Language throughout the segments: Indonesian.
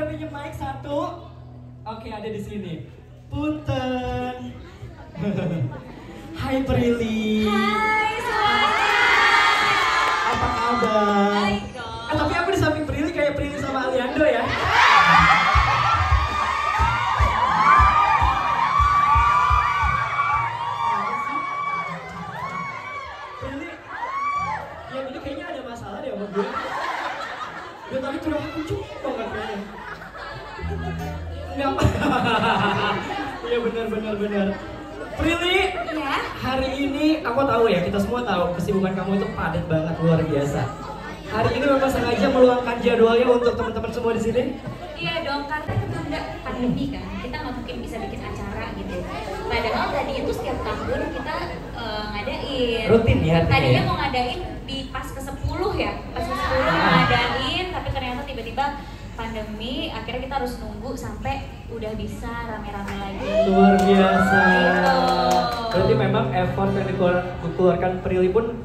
pinjem mic satu? Oke, ada di sini. Punten. Hai Prilly. Hai semuanya. Apa kabar? Baik dong. Tapi aku di samping Prilly kayak Prilly sama Aliando ya. Prilly, yang ini kayaknya ada masalah deh sama gue. Gue tadi curang kucing banget kayaknya. Enggak apa. Iya benar. Prilly, Ya. hari ini aku tahu ya, kita semua tahu kesibukan kamu itu padat banget, luar biasa. Hari ini memang sengaja meluangkan jadwalnya untuk teman-teman semua di sini. Iya dong, karena ketunda pandemi kan, kita nggak mungkin bisa bikin acara gitu. Padahal tadi itu setiap tahun kita ngadain. Rutin ya artinya Tadinya ya? mau ngadain di pas ke-10 ya, pas ke-10 ngadain, tapi ternyata tiba-tiba pandemi, akhirnya kita harus nunggu sampai udah bisa rame-rame lagi. Luar biasa. Gitu. Berarti memang effort yang dikeluarkan Prilly pun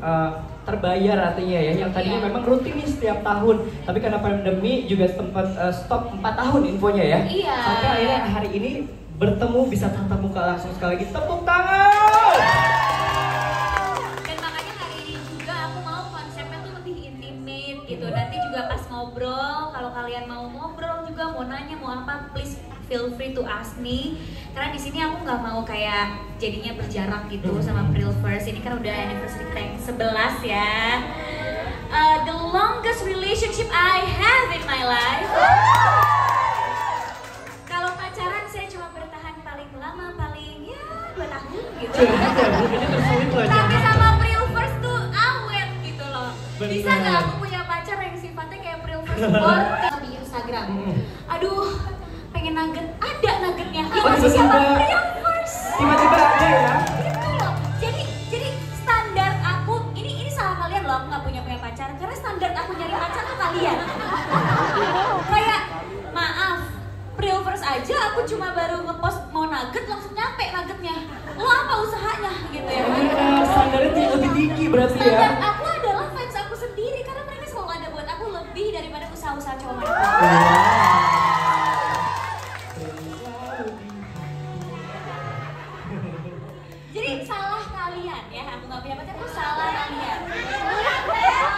terbayar artinya ya. Yang tadinya Iya. memang rutin nih setiap tahun, tapi karena pandemi juga sempat stop 4 tahun infonya ya. Iya. Sampai akhirnya hari ini bertemu bisa tatap muka langsung sekali lagi. Tepuk tangan. Dan makanya hari ini juga aku mau konsepnya tuh lebih intimate gitu. Nanti juga pas ngobrol, kalau kalian mau ngobrol juga, mau nanya, mau apa, please feel free to ask me. Karena di sini aku nggak mau kayak jadinya berjarak gitu sama Pril First. Ini kan udah anniversary kita yang 11 ya. The longest relationship I have in my life. Kalau pacaran saya cuma bertahan paling lama paling ya 2 tahun gitu. Ini tersulit loh. Tapi sama Pril First tuh awet gitu loh. Bener. Bisa nggak aku punya pacar yang sifatnya kayak Pril First sporty di Instagram? Aduh, pengen nugget, ada nuggetnya. Oh, Masih sama tiba-tiba- Pril First. Tiba-tiba ada ya. Gitu loh. Jadi standar aku ini salah kalian loh, aku nggak punya pacar karena standar aku nyari pacar tuh kalian. Kayak maaf, Pril First aja aku cuma baru ngepost mau nugget langsung nyampe nuggetnya. Lo apa usahanya gitu ya kan? Standarnya lebih tinggi berarti ya. Standar aku adalah fans aku sendiri karena mereka selalu ada buat aku lebih daripada usaha-usaha cowok mereka. Jadi salah kalian ya, aku nggak punya pacar itu salah kalian.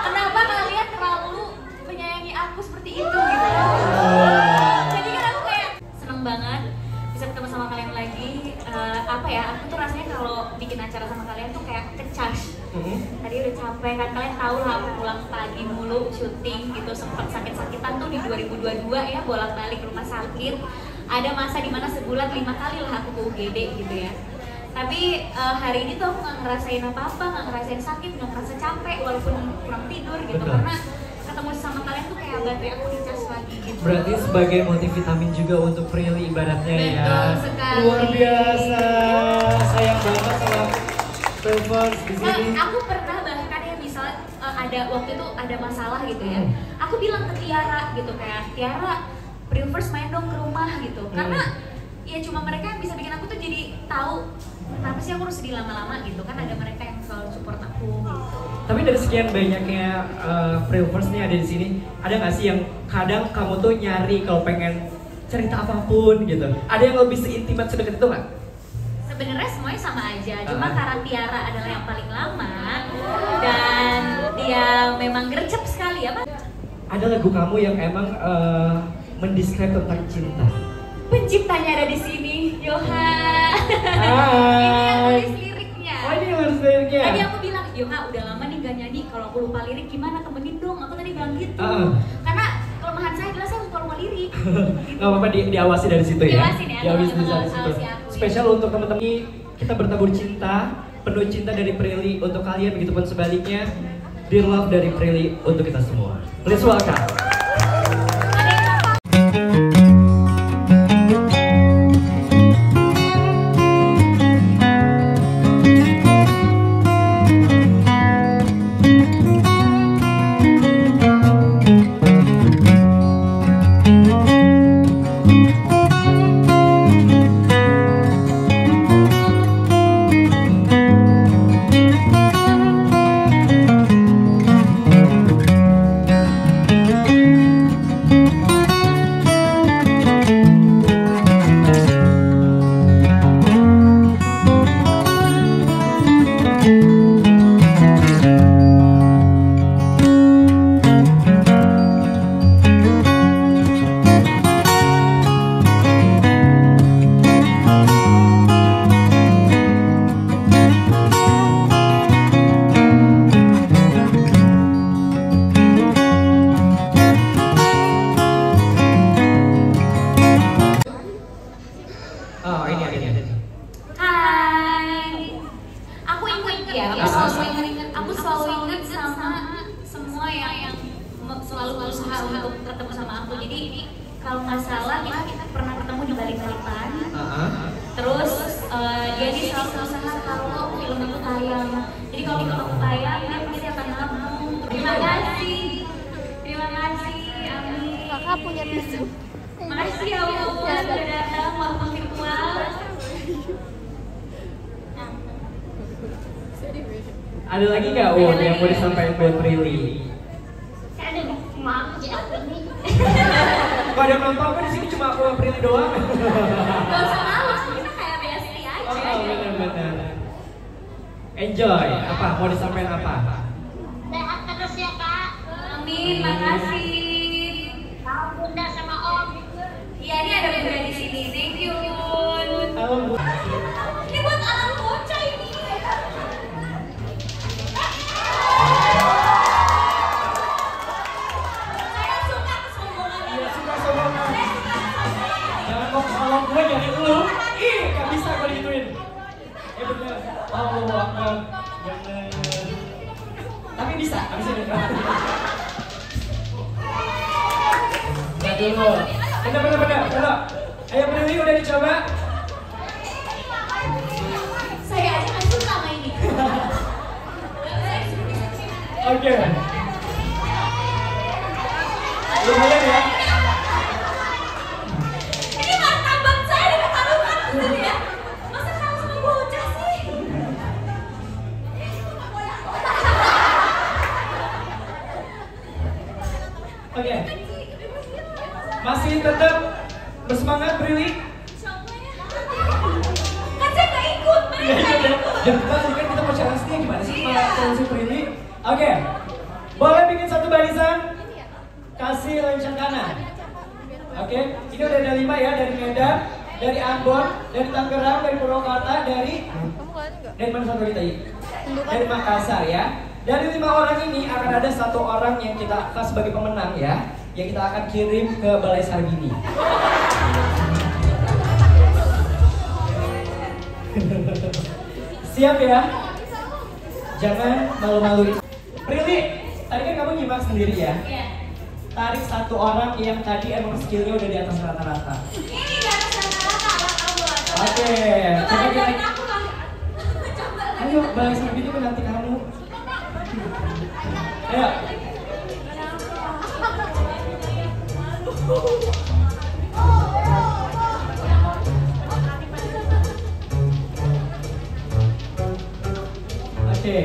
Kenapa kalian terlalu menyayangi aku seperti itu gitu? Jadi kan aku kayak seneng banget bisa ketemu sama kalian lagi. Apa ya? Aku tuh rasanya kalau bikin acara sama kalian tuh kayak ngecas. Tadi udah capek kan, kalian tahu lah aku pulang pagi mulu syuting gitu, sempat sakit-sakitan tuh di 2022 ya, bolak-balik rumah sakit. Ada masa dimana sebulan 5 kali lah aku ke UGD gitu ya. Tapi hari ini tuh aku nggak ngerasain apa-apa, nggak ngerasain sakit, nggak ngerasa capek walaupun kurang tidur gitu. Betul. Karena ketemu sama kalian tuh kayak baterai aku dicas lagi gitu. Berarti sebagai multivitamin juga untuk Prilly ibaratnya ya. Betul sekali. Luar biasa. Sayang banget sama Pril First di sini. Aku pernah bahkan ya misal ada waktu itu ada masalah gitu ya. Aku bilang ke Tiara gitu kayak Tiara, Pril First main dong ke rumah gitu. Karena ya cuma mereka yang bisa bikin aku tuh jadi tahu kenapa sih aku harus sedih lama-lama gitu kan, ada mereka yang selalu support aku gitu. Tapi dari sekian banyaknya Pril First nih ada di sini, ada nggak sih yang kadang kamu tuh nyari kalau pengen cerita apapun gitu? Ada yang lebih seintimat sedekat itu nggak? Sebenarnya semuanya sama aja, cuma karena Tiara adalah yang paling lama dan dia memang gercep sekali ya Pak. Ada lagu kamu yang emang mendescribe tentang cinta? Penciptanya ada di sini, Yoha. Hai. Ini yang nulis liriknya. Oh ini yang harus liriknya? Tadi aku bilang, Yoha udah lama nih gak nyanyi, kalau aku lupa lirik gimana, temenin dong. Aku tadi bilang gitu. Karena kelemahan saya adalah saya lupa lirik. Gitu. Gak apa-apa, diawasi dari situ ya. Diawasin ya, Diawasi teman-teman, dari situ. awasi aku ya. Spesial untuk teman-teman ini, kita bertabur cinta, penuh cinta dari Prilly untuk kalian, begitupun sebaliknya. Dear love dari Prilly untuk kita semua. Please welcome. nggak salah kita pernah ketemu di Balikpapan. Terus dia di salah satu usaha kalau film itu tayang. Jadi kalau film itu tayang dia pasti akan nabung. Terima kasih, amin. Kakak punya tisu. Makasih ya Allah sudah datang walaupun virtual. Ada lagi nggak yang mau disampaikan buat Prilly? Saya ada maaf ya ini. Kok ada penonton apa di sini cuma aku sama Prilly doang? Gak usah malu, kita kayak besti aja. Oh benar-benar. Enjoy. Apa? Mau disampaikan apa? Sehat terus ya kak. Amin, makasih. Salam bunda sama om. Iya ini ada bunda di sini. Thank you. Halo Bu. Ini buat anak bocah ini. Saya suka kesombongannya. Iya suka sombongan. Jangan ngomong sama gue jadi lu. Ih, gak bisa gue digituin. Bener. Oh, Akbar. Bener. Tapi bisa, abis ini. Nah dulu. Bener. Ayo Prilly udah dicoba? Saya aja nggak suka sama ini. Oke. Lumayan ya. Ini martabat saya diketaruhkan betul ya. Masa kamu sama bocah sih? Oke. Masih tetap bersemangat Prilly? Kan saya nggak ikut, mereka nggak ikut. Dan kita mau challenge-nya gimana sih sama challenge Prilly? Oke. Boleh bikin satu barisan? Kasih lencang kanan. Oke, ini udah ada 5 ya, dari Medan, dari Ambon, dari Tangerang, dari Purwakarta, dari mana satu lagi tadi? Dari Makassar ya. Dari 5 orang ini akan ada 1 orang yang kita akan sebagai pemenang ya, yang kita akan kirim ke Balai Sarbini. Siap ya? Jangan malu-maluin. Prilly, tadi kan kamu nyimak sendiri ya? Iya. Tarik 1 orang yang tadi emang skillnya udah di atas rata-rata. Ini di atas rata-rata, Bang Abul. Oke, Coba coba kita. ajarin aku Bang. Coba. Ayo, Balai Sarbini menanti kamu. Ayo. Oke.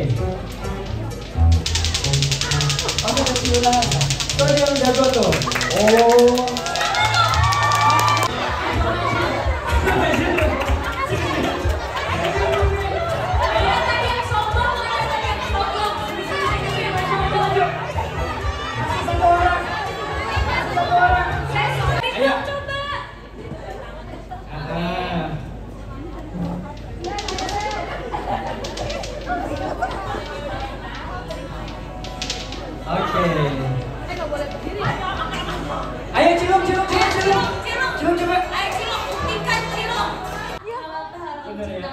Oke, kecilan. Tuh dia udah jago tuh. Oh. Tadi yang sombong, tadi yang sombong. Satu orang. Saya sombong. Ayo. Coba. Ah. Oke. Ayo cilok. Cilok. Cilok coba. Ayo cilok, buktikan cilok. Bener ya.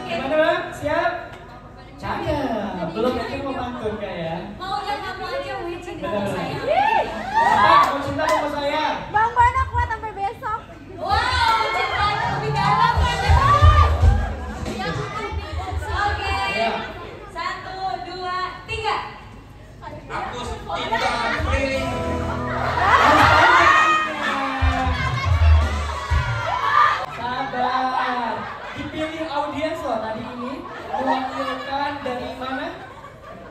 Gimana Bang? Siap? Cakep. Belum yakin mau pantun kayak. Mau yang kamu aja, Wi, cinta sama saya. Bapak, mau cinta sama saya? Bang Bana kuat sampai besok. Wow, cinta lebih dalam kan? Oke. Iya. 1, 2, 3. Aku cinta Prilly. Sabar. Dipilih audiens loh tadi ini. Mewakilkan dari mana?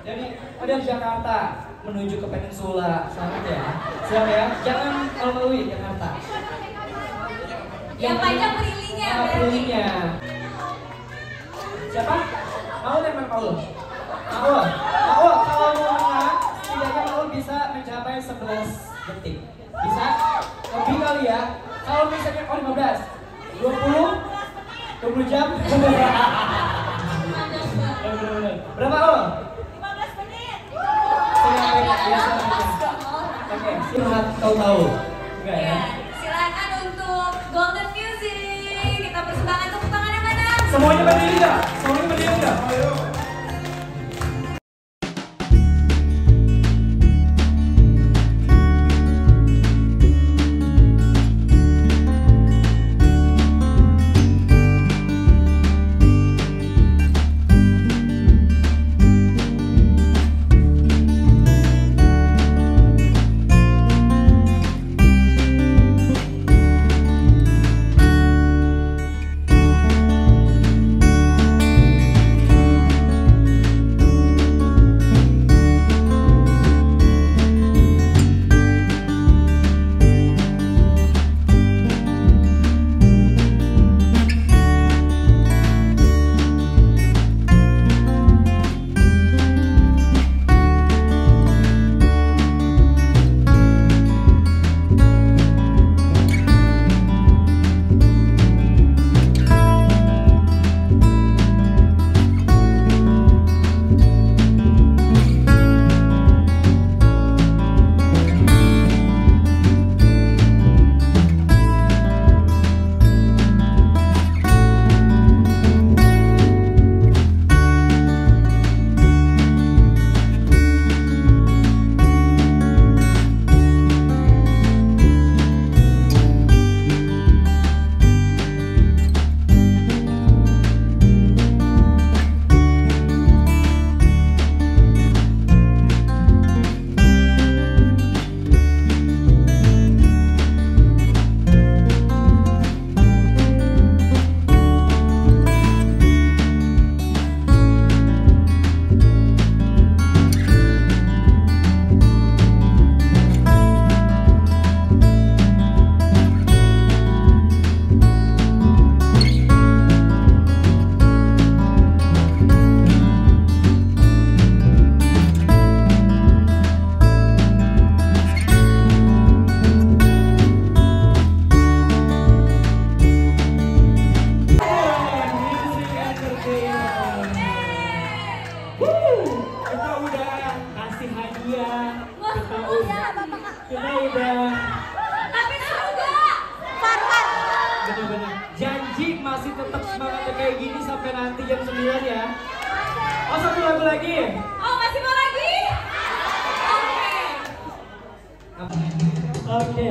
Dari Jakarta menuju ke Peninsula. Selamat ya. Siap ya. Jangan malu-maluin Jakarta. Yang panjang Prilly-nya. Prilly-nya. Siapa? Maul dan Paul. Maul. Kalau mau menang, setidaknya Maul bisa mencapai 11 detik. Bisa? Lebih kali ya. Kalau misalnya 15, 20 jam. Bener-bener. Berapa Maul? 15 menit. Oke, silahkan kau tahu. Enggak ya? Ya, silakan untuk Golden Music. Kita persembahkan tepuk tangan yang mana? Semuanya berdiri nggak? Semuanya berdiri nggak? Ayo. benar-benar. Janji masih tetap semangatnya kayak gini sampai nanti jam 9 ya. Oh, satu lagu lagi. Oh, masih mau lagi? Oke.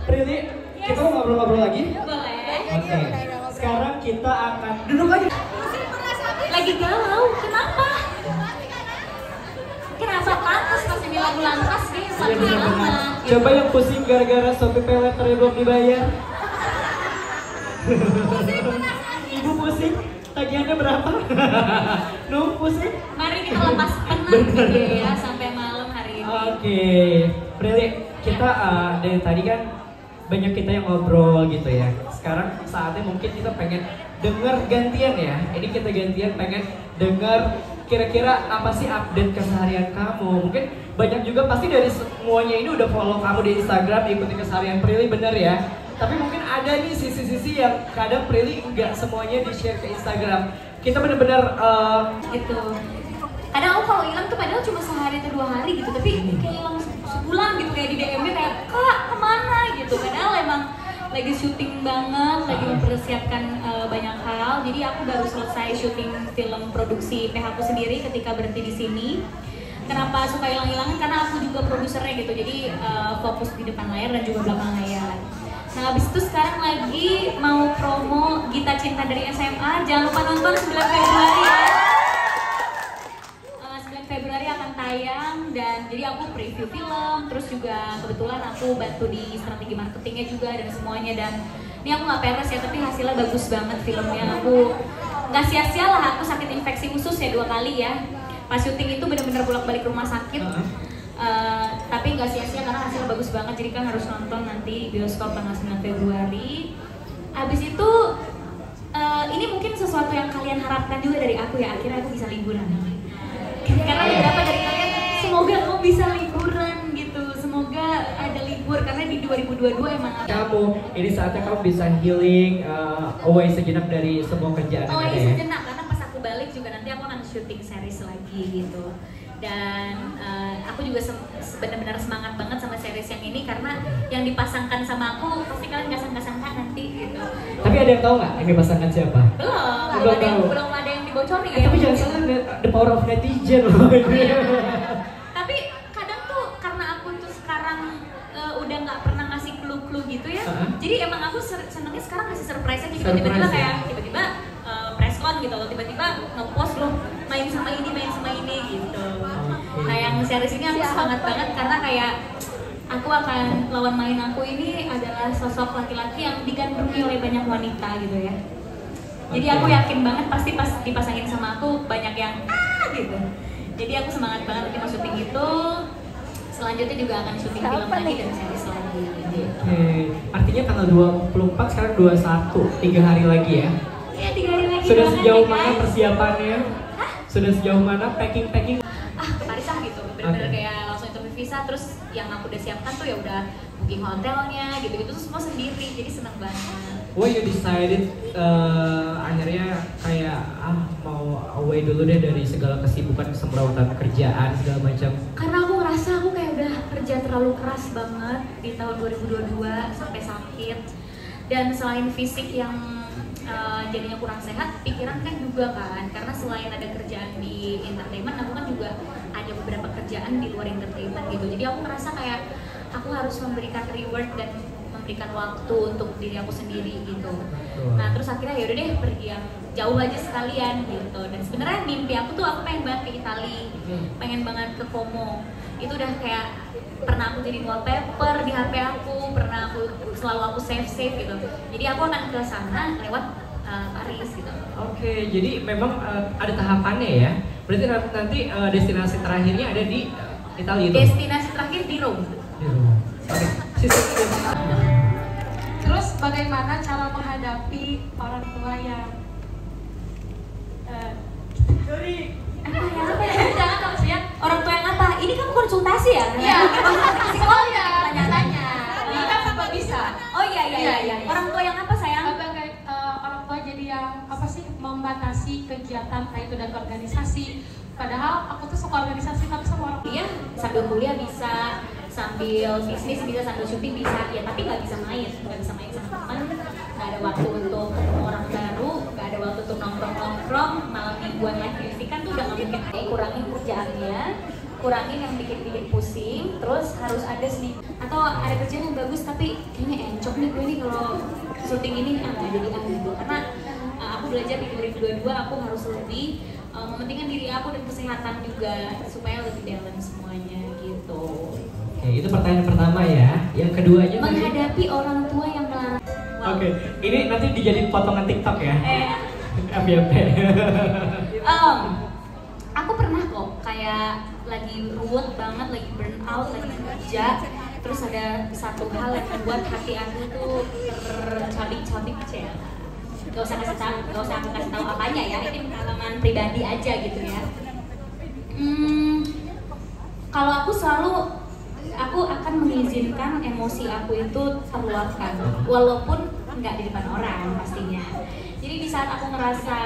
Prilly, kita mau ngobrol-ngobrol lagi? Boleh. Oke. Sekarang kita akan duduk lagi. Lagi galau, kenapa? Kenapa pantas masih di lagu lantas dia Iya paling benar-benar. lama? Coba yang pusing gara-gara Shopee Payletternya belum dibayar. Ibu pusing, tagihannya berapa? Nuh pusing. Mari kita lepas penat gitu ya sampai malam hari ini. Oke, Prilly, kita dari tadi kan banyak kita yang ngobrol gitu ya. Sekarang saatnya mungkin kita pengen denger gantian ya. Ini kita gantian pengen denger kira-kira apa sih update keseharian kamu. Mungkin banyak juga pasti dari semuanya ini udah follow kamu di Instagram, ikutin keseharian Prilly, bener ya. Tapi mungkin ada nih sisi-sisi yang kadang Prilly nggak semuanya di-share ke Instagram. Kita bener-bener Gitu. Kadang aku kalau hilang tuh padahal cuma sehari atau 2 hari gitu, tapi kayak hilang sebulan gitu, kayak di DM-nya kayak kak kemana gitu. Padahal emang lagi syuting banget, lagi mempersiapkan banyak hal. Jadi aku baru selesai syuting film produksi PH aku sendiri ketika berhenti di sini. Kenapa suka hilang-hilangan? Karena aku juga produsernya gitu, jadi fokus di depan layar dan juga belakang layar. Nah habis itu sekarang lagi mau promo Gita Cinta dari SMA. Jangan lupa nonton 9 Februari ya. 9 Februari akan tayang dan jadi aku preview film, terus juga kebetulan aku bantu di strategi marketingnya juga dan semuanya. Dan ini aku nggak peres ya, tapi hasilnya bagus banget filmnya. Aku nggak sia-sia lah, aku sakit infeksi usus ya 2 kali ya. Pas syuting itu bener-bener bolak-balik rumah sakit. Tapi nggak sia-sia karena hasilnya bagus banget, jadi kan harus nonton nanti bioskop tanggal 9 Februari. Abis itu ini mungkin sesuatu yang kalian harapkan juga dari aku ya, akhirnya aku bisa liburan. Karena beberapa dari kalian semoga kamu bisa liburan gitu, semoga ada libur karena di 2022 emang kamu ini saatnya kamu bisa healing, away sejenak dari semua kerjaan yang ada ya. sejenak karena pas aku balik juga nanti aku akan syuting series lagi gitu. Dan aku juga benar-benar semangat banget sama series yang ini karena yang dipasangkan sama aku pasti kalian gak sangka-sangka nanti gitu. Tapi ada yang tahu nggak yang dipasangkan siapa? Belum ada yang dibocorin ya. Tapi jangan salah, the power of netizen loh. Tapi kadang tuh karena aku tuh sekarang udah nggak pernah ngasih clue-clue gitu ya. Jadi emang aku senengnya sekarang ngasih surprise aja gitu. Tiba-tiba kayak tiba-tiba press con gitu atau tiba-tiba nge-post loh main sama ini gitu. Nah yang series ini aku semangat banget karena kayak aku akan lawan main aku ini adalah sosok laki-laki yang digandrungi oleh banyak wanita gitu ya. Jadi aku yakin banget pasti pas dipasangin sama aku banyak yang gitu. Jadi aku semangat banget nanti mau syuting itu. Selanjutnya juga akan syuting film lagi dan series lagi gitu. Oke, artinya tanggal 24 sekarang 21, 3 hari lagi ya? Ya 3 hari lagi. Sudah sejauh mana persiapannya? Sudah sejauh mana packing? Ke Paris gitu, bener-bener kayak langsung interview visa, terus yang aku udah siapkan tuh ya udah booking hotelnya gitu-gitu tuh semua sendiri, jadi seneng banget. Why you decided akhirnya kayak mau away dulu deh dari segala kesibukan kesemrawutan kerjaan segala macam? Karena aku ngerasa aku kayak udah kerja terlalu keras banget di tahun 2022 sampai sakit. Dan selain fisik yang jadinya kurang sehat, pikiran kan juga kan. Karena selain ada kerjaan di entertainment, aku kan juga ada beberapa kerjaan di luar entertainment gitu. Jadi aku ngerasa kayak aku harus memberikan reward dan memberikan waktu untuk diri aku sendiri gitu. Nah terus akhirnya yaudah deh pergi yang jauh aja sekalian gitu. Dan sebenarnya mimpi aku tuh aku pengen banget ke Itali, pengen banget ke Como. Itu udah kayak pernah aku jadi wallpaper di HP aku, pernah aku selalu aku save gitu. Jadi aku akan ke sana lewat Paris gitu. Oke, jadi memang ada tahapannya ya. Berarti nanti destinasi terakhirnya ada di Italia itu. Destinasi terakhir di Rome. Di Rome. Oke. Terus bagaimana cara menghadapi orang tua yang Jangan maksudnya orang tua yang apa? Ini kamu konsultasi ya? Iya. Oh iya, tanya-tanya. Ini kan apa bisa? Oh iya. Orang tua yang apa sayang? Orang tua jadi yang apa sih membatasi kegiatan kayak itu dan organisasi. Padahal aku tuh suka organisasi tapi sama orang Dia sambil kuliah bisa, sambil bisnis bisa, sambil syuting bisa, ya tapi nggak bisa main sama teman, nggak ada ada waktu untuk ketemu orang baru, nggak ada waktu untuk nongkrong-nongkrong, malam mingguan live music kan tuh udah nggak mungkin. Kurangin kerjaannya, kurangin yang bikin pusing, terus harus ada sih. Atau ada kerjaan yang bagus tapi kayaknya encok nih gue nih kalau syuting ini nggak jadi gitu. Karena aku belajar di 2022 aku harus lebih mementingkan diri aku dan kesehatan juga supaya lebih balance semuanya gitu. Oke, itu pertanyaan pertama ya. Yang keduanya menghadapi orang tua yang melarang. Wow. Oke, ini nanti dijadiin potongan TikTok ya. FYP. Aku pernah kok kayak lagi ruwet banget, lagi burn out, lagi kerja, terus ada satu hal yang membuat hati aku tuh tercabik-cabik ya. Gak usah aku kasih tahu apanya ya, ini pengalaman pribadi aja gitu ya. Kalau aku akan mengizinkan emosi aku itu terluapkan, walaupun nggak di depan orang pastinya. Jadi di saat aku ngerasa,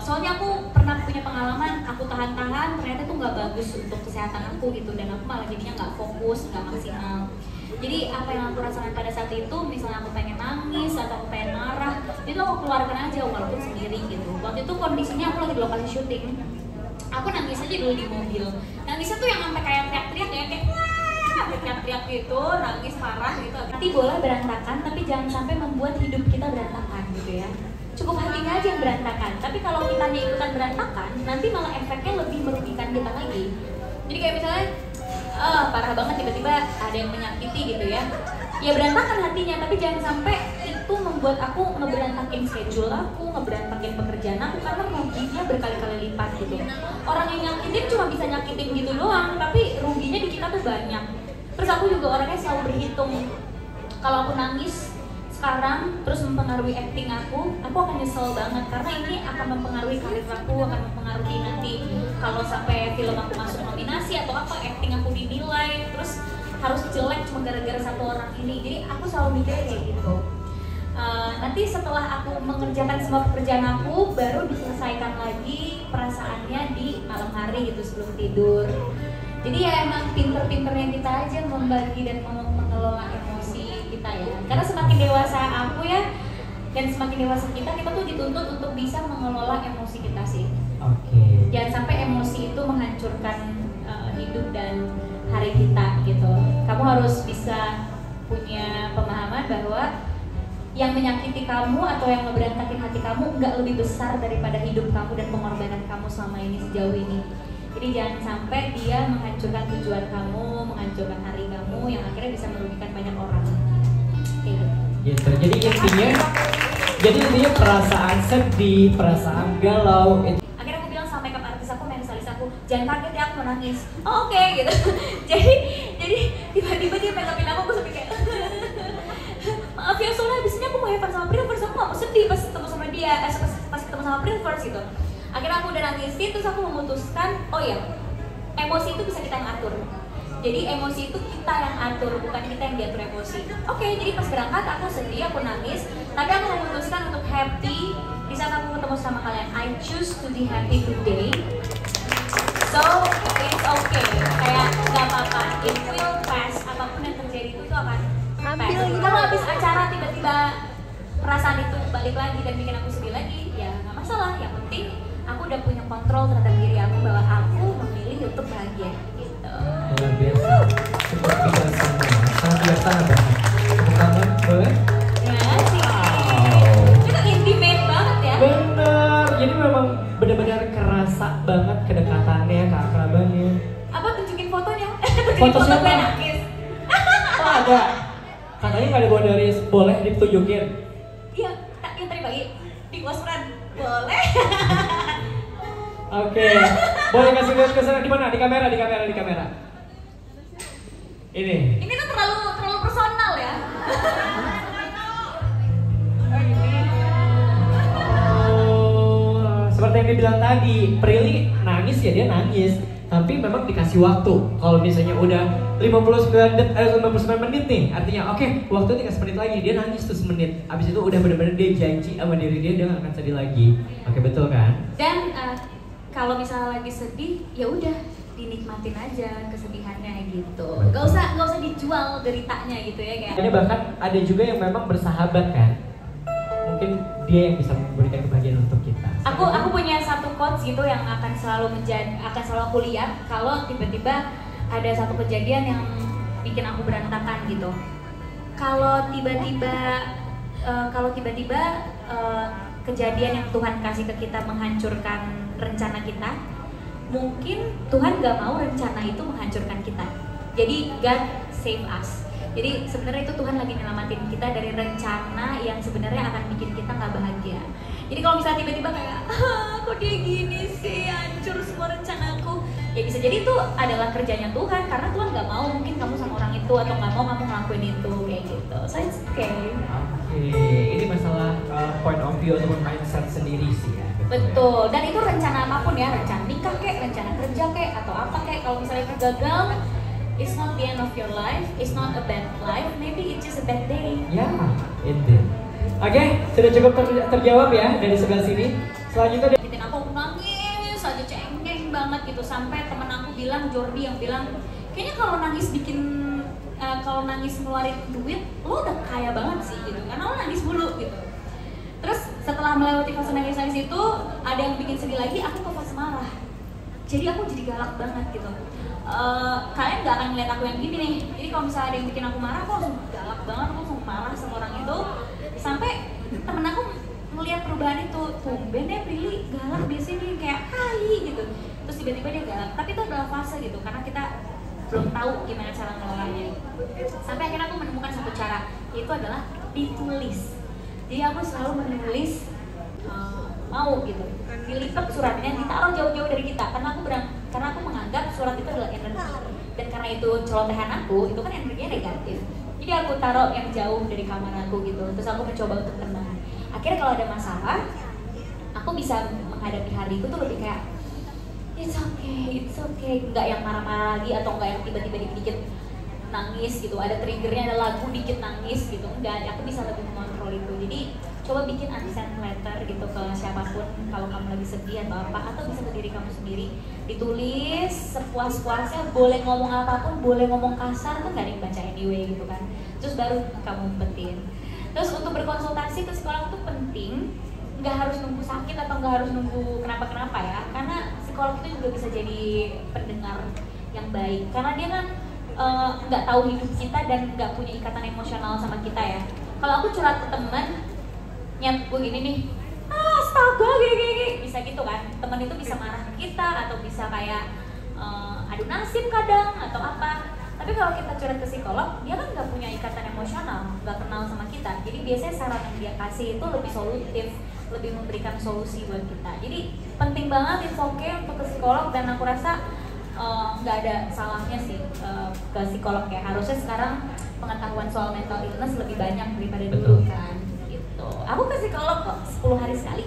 soalnya aku pernah punya pengalaman, aku tahan-tahan, ternyata itu nggak bagus untuk kesehatan aku gitu, dan aku malah jadinya nggak fokus, nggak maksimal. Jadi apa yang aku rasakan pada saat itu, misalnya aku pengen nangis atau aku pengen marah, itu aku keluarkan aja walaupun sendiri gitu. Waktu itu kondisinya aku lagi di lokasi syuting, aku nangis aja dulu di mobil. Nangisnya tuh yang sampai kayak teriak-teriak ya, kayak teriak-teriak gitu, nangis parah gitu. Hati boleh berantakan, tapi jangan sampai membuat hidup kita berantakan gitu ya. Cukup hatinya aja yang berantakan, tapi kalau kitanya ikutan berantakan, nanti malah efeknya lebih merugikan kita lagi. Jadi kayak misalnya, parah banget tiba-tiba ada yang menyakiti gitu ya. Ya berantakan hatinya, tapi jangan sampai itu membuat aku ngeberantakin schedule aku, ngeberantakin pekerjaan aku, karena ruginya berkali-kali lipat gitu. Orang yang nyakitin cuma bisa nyakitin gitu doang, tapi ruginya di kita tuh banyak. Terus aku juga orangnya selalu berhitung, kalau aku nangis sekarang terus mempengaruhi acting aku akan nyesel banget, karena ini akan mempengaruhi karir aku, akan mempengaruhi nanti kalau sampai film aku masuk nominasi atau apa, acting aku dinilai terus harus jelek cuma gara-gara satu orang ini. Jadi aku selalu mikirnya kayak gitu. Nanti setelah aku mengerjakan semua pekerjaan aku, baru diselesaikan lagi perasaannya di malam hari gitu sebelum tidur. Jadi ya emang pinter-pinternya kita aja membagi dan mengelola emosi kita ya. Karena semakin dewasa aku ya, dan semakin dewasa kita tuh dituntut untuk bisa mengelola emosi kita sih. Oke. Jangan sampai emosi itu menghancurkan hidup dan hari kita gitu. Kamu harus bisa punya pemahaman bahwa yang menyakiti kamu atau yang ngeberantakin hati kamu nggak lebih besar daripada hidup kamu dan pengorbanan kamu selama ini sejauh ini. Jadi jangan sampai dia menghancurkan tujuan kamu, menghancurkan hari kamu yang akhirnya bisa merugikan banyak orang. Gitu. Jadi intinya perasaan sedih, perasaan galau. Akhirnya aku bilang sama makeup artis aku, mensalis aku, jangan kaget ya aku mau nangis. Oh, oke gitu. jadi tiba-tiba dia makeupin aku sampai kayak maaf ya, soalnya abis ini aku mau have fun sama Privilege, aku gak mau sedih pas ketemu sama dia, pas ketemu sama Privilege gitu. Akhirnya aku udah nangisin, terus aku memutuskan, oh ya, emosi itu bisa kita yang atur. Jadi emosi itu kita yang atur, bukan kita yang diatur emosi. Oke, jadi pas berangkat aku sedih, aku nangis, tapi aku memutuskan untuk happy di saat aku ketemu sama kalian. I choose to be happy today. So, it's okay. Kayak gak apa-apa, it will pass. Apapun yang terjadi itu akan pass. Kalau habis acara tiba-tiba perasaan itu balik lagi dan bikin aku sedih lagi, ya gak masalah. Yang penting aku udah punya kontrol terhadap diri aku bahwa aku memilih untuk bahagia gitu. Luar biasa. Cukup bijaksana, sangat bijaksana banget. Tepuk tangan, boleh? Ya sih. Itu intimate banget ya. Bener, jadi memang benar-benar kerasa banget kedekatannya, keakrabannya. Apa tunjukin fotonya? Foto siapa? gue nangis. Oh ada. Katanya nggak ada boundaries, boleh ditunjukin. Iya, yang tadi pagi di close friend. Boleh. Oke, boleh kasih lihat ke sana di mana? Di kamera. Ini Ini tuh terlalu personal ya. Oh, seperti yang dibilang tadi, Prilly nangis ya dia nangis, tapi memang dikasih waktu. Kalau misalnya udah 59 menit nih, artinya oke, waktu 30 menit lagi, dia nangis tuh semenit. Abis itu udah bener-bener dia janji sama diri dia nggak akan sedih lagi. Oke, betul kan? Dan kalau misalnya lagi sedih, ya udah dinikmatin aja kesedihannya gitu. Gak usah dijual deritanya gitu ya kayak. Ini bahkan ada juga yang memang bersahabat kan. mungkin dia yang bisa memberikan kebahagiaan untuk kita. Aku punya satu quotes gitu yang akan selalu aku lihat kalau tiba-tiba ada satu kejadian yang bikin aku berantakan gitu. Kalau tiba-tiba kejadian yang Tuhan kasih ke kita menghancurkan rencana kita, mungkin Tuhan gak mau rencana itu menghancurkan kita. Jadi God save us. Jadi sebenarnya itu Tuhan lagi nyelamatin kita dari rencana yang sebenarnya akan bikin kita nggak bahagia. Jadi kalau misalnya tiba-tiba kayak, kok dia gini sih, hancur semua rencanaku, ya bisa jadi itu adalah kerjanya Tuhan, karena Tuhan nggak mau mungkin kamu sama orang itu, atau nggak mau kamu ngelakuin itu kayak gitu. So it's okay. Oke, ini masalah point of view ataupun mindset sendiri sih ya. Betul, dan itu rencana apapun ya, rencana nikah kek, rencana kerja kek, atau apa kek, kalau misalnya itu gagal, it's not the end of your life, it's not a bad life, maybe it's just a bad day. Ya, indeed. Oke, sudah cukup terjawab ya dari sebelah sini. Selanjutnya Bikin aku nangis aja, cengeng banget gitu, sampai temen aku bilang, Jordi yang bilang, kayaknya kalau nangis ngeluarin duit, lo udah kaya banget sih gitu, karena lo nangis mulu gitu. Terus setelah melewati fase nangis-nangis itu, ada yang bikin sedih lagi, aku ke fase marah. Jadi aku jadi galak banget gitu. Kalian gak akan ngeliat aku yang gini nih. Jadi kalau misalnya ada yang bikin aku marah, aku langsung galak banget, aku langsung marah sama orang itu. Sampai temen aku melihat perubahan itu, tumben deh Prilly galak, biasanya dia kayak hai gitu. Terus tiba-tiba dia galak, tapi itu adalah fase gitu, karena kita belum tahu gimana cara ngelolanya. Sampai akhirnya aku menemukan satu cara, yaitu adalah ditulis. Jadi aku selalu menulis mau gitu, dilipat suratnya, ditaruh jauh-jauh dari kita, karena aku menganggap surat itu adalah energi, dan karena itu celotehan aku, itu kan energinya negatif. Jadi aku taruh yang jauh dari kamar aku gitu, terus aku mencoba untuk tenang. Akhirnya kalau ada masalah, aku bisa menghadapi hariku tuh lebih kayak it's okay, nggak yang marah-marah lagi, atau nggak yang tiba-tiba dikit nangis gitu, ada triggernya, ada lagu dikit nangis gitu, enggak, aku bisa lebih mengontrol itu. Jadi coba bikin unsent letter gitu ke siapapun kalau kamu lagi sedih atau apa, atau bisa ke diri kamu sendiri, ditulis sepuas-puasnya, boleh ngomong apapun, boleh ngomong kasar tuh nggak ada yang baca anyway gitu kan, terus baru kamu umpetin. Terus untuk berkonsultasi ke psikolog itu penting, nggak harus nunggu sakit atau nggak harus nunggu kenapa-kenapa ya, karena psikolog itu juga bisa jadi pendengar yang baik, karena dia kan nggak tahu hidup kita dan nggak punya ikatan emosional sama kita ya. Kalau aku curhat ke teman, nyampe gue gini nih, astaga gini, bisa gitu kan, teman itu bisa marah ke kita atau bisa kayak adu nasib kadang atau apa. Tapi kalau kita curhat ke psikolog, dia kan nggak punya ikatan emosional, nggak kenal sama kita. Jadi biasanya saran yang dia kasih itu lebih solutif, lebih memberikan solusi buat kita. Jadi penting banget it's okay untuk ke psikolog, dan aku rasa nggak ada salahnya sih ke psikolog ya. Harusnya sekarang pengetahuan soal mental illness lebih banyak daripada dulu kan gitu. Aku ke psikolog kok 10 hari sekali.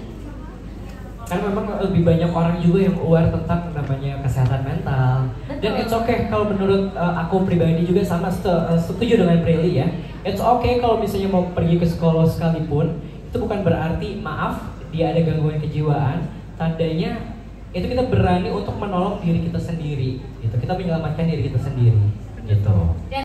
Karena memang lebih banyak orang juga yang aware tentang namanya kesehatan mental. Betul. Dan it's okay kalau menurut aku pribadi juga sama setuju dengan Prilly ya. It's okay kalau misalnya mau pergi ke psikolog sekalipun, itu bukan berarti maaf dia ada gangguan kejiwaan. Tandanya itu kita berani untuk menolong diri kita sendiri gitu. Kita menyelamatkan diri kita sendiri gitu.